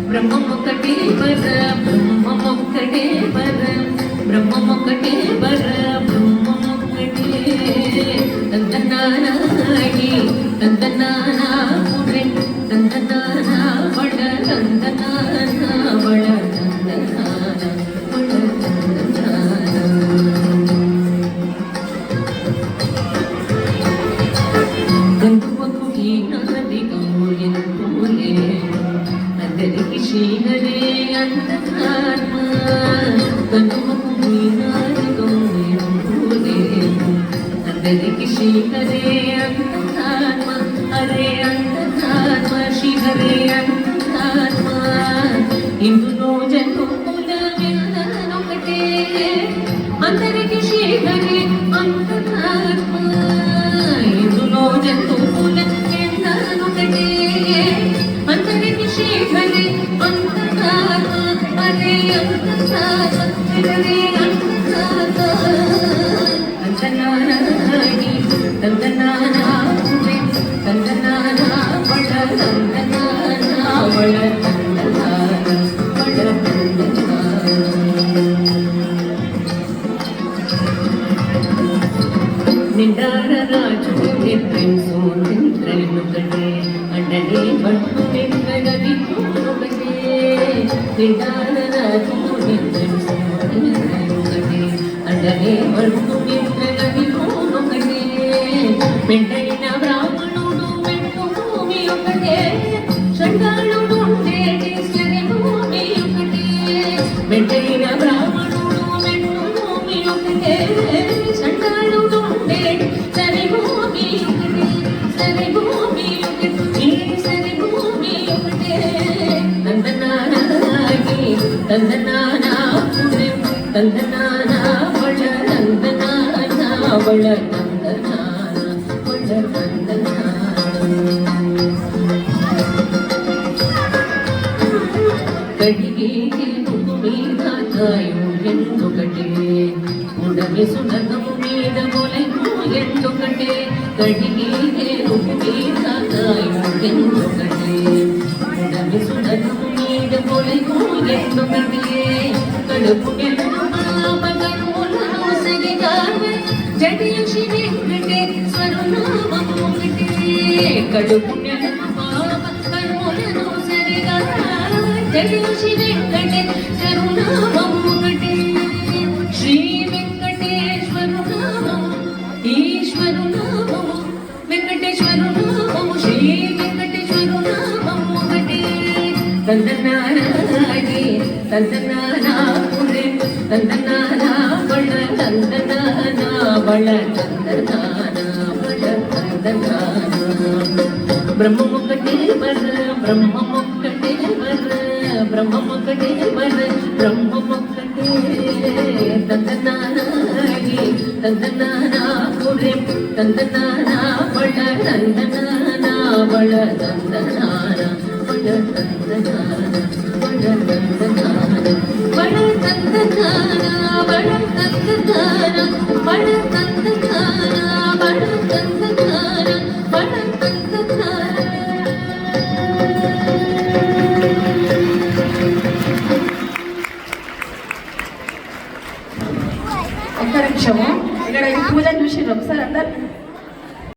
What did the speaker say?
బ్రహ్మమొక్కటే పర బ్రహ్మమొక్కటే పర బ్రహ్మమొక్కటే పర బ్రహ్మమొక్కటే తందనానాగి తందనానా పురే తందనానా వడ తందనానా వడ తందనానా వడ తందనానా గంధువకు ఈనాది గౌర్యంతులే అందరికి శ్రీహరే అంతరాత్మ గంధువకు ఈనాది గౌర్యంతులే అందరికి శ్రీహరే అంతరాత్మ హరే అంతరాత్మ శ్రీహరే అంతరాత్మ ఇందులో జన్మముల ఒకటే అందరికి శ్రీహరే అంతరాత్మ ఇందులో జన్మముల ఒకటే అందరికి శ్రీహరే అంతరాత్మ హరే అంతరాత్మ శ్రీహరే అంతరాత్మ తందనానాగి తందనానా తందనానా వడ తందనానా వడ తందనానా వడ తందనానా నిండార రాజు నిద్రించు నిద్రలుగడే అండనే పట్టు నిద్రగది ఒకటే నిండార రాజు నిద్రించు నిద్రలుగడే అండనే పట్టు నిద్రగది ఒకటే పెంటైన బ్రాహ్మణుడు పెట్టు భూమి ఒకటే షండాళుడు ఉండేటి సరి భూమి ఒకటే పెంటైన బ్రాహ్మణుడు పెట్టు భూమి ఒకటే షండాళుడు ఉండేటి సరి భూమి ఒకటే సరి భూమి ఒకటే సరి భూమి ఒకటే తందనానాగి తందనానా పురే తందనానా వడ తందనానా వడ తందనానా వడ తందనానా కడిగే తెలుగు మీద కాయు ఎందొకటే ఉడమి సునకము మీద మొలెను ఎందొకటే కడిగే తెలుగు మీద కాయు ఎందొకటే ఉడమి సునకము మీద మొలెను ఎందొకటే కడుపు నెలను పాపకర్ములను సరిగావే జడియసి వెంకటేశ్వరు నామము ఒకటే కడుపు నెలను పాపకర్ములను సరిగావే జడియసి వెంకటేశ్వరు నామము ఒకటే శ్రీ వెంకటేశ్వరు నామము ఈశ్వరు నామము వెంకటేశ్వరు నామము శ్రీ వెంకటేశ్వరు నామము ఒకటే తందనానాగి తందనానా పురే తందనానా వడ తందనానా వడ తందనానా వడ తందనానా బ్రహ్మమొక్కటే పర బ్రహ్మమొక్కటే పర బ్రహ్మమొక్కటే పర బ్రహ్మమొక్కటే తందనానాగి తందనానా పురే తందనానా వడ తందనానా వడ తందనానా వడ తందనానా వడ తందనానా వడ తందనానా వడ తందనానా వడ